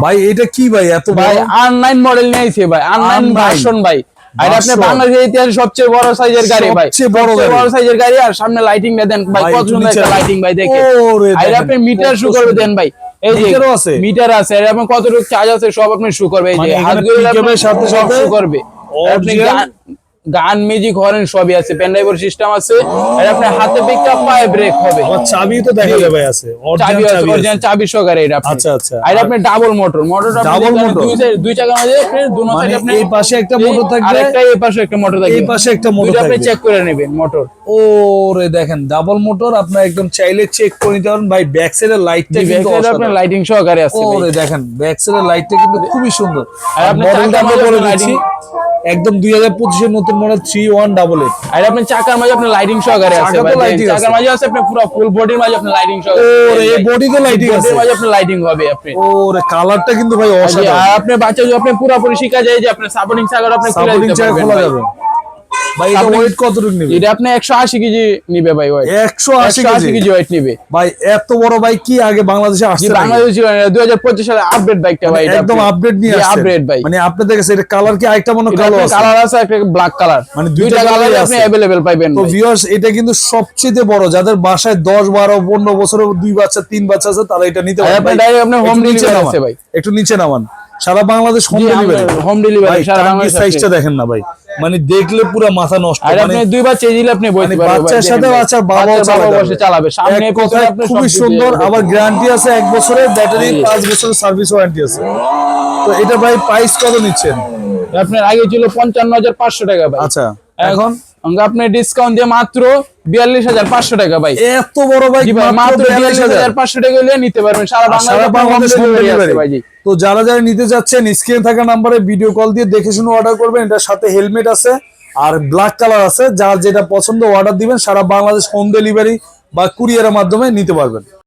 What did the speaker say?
ভাই এটা কি ভাই এত ভাই R9 মডেল নিয়েছে ভাই, R9 ভার্সন ভাই। আর আপনি বাংলাদেশের ইতিহাসে সবচেয়ে বড় সাইজের গাড়ি ভাই, সবচেয়ে বড় সাইজের গাড়ি। আর সামনে লাইটিং দেন ভাই, কত সুন্দর একটা লাইটিং ভাই, দেখেন। আর আপনি মিটার শো করবে দেন ভাই, এই যে মিটার আছে। আর আপনি কতটুকু চার্জ আছে সব আপনি শো করবে, এই যে হাতগুলোর সাথে সাথে শো করবে। আপনি গান মিউজিক হরেন সবই আছে, পেনড্রাইভের সিস্টেম আছে। আর আপনি হাতে পিকআপ পায়ে ব্রেক হবে। আর চাবি তো দেখা যাবে আছে, অরিজিনাল চাবি সহকারে এটা। আচ্ছা আচ্ছা। আর আপনি ডাবল মোটরটা ডাবল মোটর দুই চাকার মাঝে আপনি দুনো সাইডে আপনি এই পাশে একটা মোটর থাকবে আর একটা এই পাশে একটা মোটর থাকবে, এই পাশে একটা মোটর থাকবে, আপনি চেক করে নেবেন মোটর। ওরে দেখেন ডাবল মোটর, আপনি একদম চাইলে চেক করে নিতে পারেন ভাই। ব্যাক সাইডের লাইটটা কিন্তু আপনার লাইটিং সহকারে আছে। ওরে দেখেন ব্যাক সাইডের লাইটটা কিন্তু খুবই সুন্দর। আর আপনি মডেলটা বলে দিচ্ছি, একদম 2025 এর নতুন মডেল 3188। আর আপনি চাকার মাঝে আপনার লাইটিং সহকারে আছে ভাই, চাকার মাঝে আছে আপনি পুরো ফুল বডির মাঝে আপনার লাইটিং সহকারে। ওরে এই বডিতে লাইটিং আছে, বডির মাঝে আপনার লাইটিং হবে আপনি। ওরে কালারটা কিন্তু ভাই অসাধারণ। আর আপনি বাচ্চা যদি আপনি পুরোপুরি শিখা যায় যে আপনি সাপোর্টিং চাকার আপনি খুলে দিতে পারবেন ভাই। এটা ওয়েট কতটুকু নেবে? এটা আপনি 180 কেজি নিবে ভাই, ওয়েট 180 কেজি ওয়েট নিবে ভাই। এত বড় বাইক কি আগে বাংলাদেশে আসছে? বাংলাদেশে 2025 সালে আপডেট বাইকটা ভাই, এটা একদম আপডেট নিয়ে আসছে। আপডেট ভাই, মানে আপনাদের কাছে এটা কালার কি আরেকটা মনে কালো আছে? কালার আছে, একটা ব্ল্যাক কালার, মানে দুইটা কালার আপনি अवेलेबल পাবেন। তো ভিউয়ার্স এটা কিন্তু সবচেয়ে বড়, যাদের বাসায় 10 12 15 বছরের 2 বাচ্চা 3 বাচ্চা আছে তারা এটা নিতে পারে। আপনি ডাইরেক্ট আপনি হোম ডেলিভারি আছে ভাই, একটু নিচে নামান। সারা বাংলাদেশ হোম ডেলিভারি, সারা বাংলাদেশ। সাইজটা দেখেন না ভাই, মানে দেখলে পুরো মাথা নষ্ট। আর আপনি দুই বাচ্চা দিলে আপনি বইতে পারবেন, বাচ্চার সাথে বাচ্চার বাবা বসে চালাবে সামনে পিছনে। আপনি খুবই সুন্দর। আবার গ্যারান্টি আছে 1 বছরের, ব্যাটারি 5 বছরের সার্ভিস ওয়ারেন্টি আছে। তো এটা ভাই প্রাইস কত নিচ্ছেন? আপনার আগে ছিল 55,500 টাকা ভাই। আচ্ছা, এখন আপনি ডিসকাউন্ট দিয়ে মাত্র 42,500 টাকা ভাই। এত বড় বাইক মাত্র 42,500 টাকা হলে নিতে পারবেন, সারা বাংলাদেশ ডেলিভারি ভাই। তো যারা যারা নিতে যাচ্ছেন স্ক্রিনে থাকা নম্বরে ভিডিও কল দিয়ে দেখে শুনে অর্ডার করবেন। এটার সাথে হেলমেট আছে আর ব্ল্যাক কালার আছে, যার যেটা পছন্দ অর্ডার দিবেন। সারা বাংলাদেশ হোম ডেলিভারি বা কুরিয়ারের মাধ্যমে নিতে পারবেন।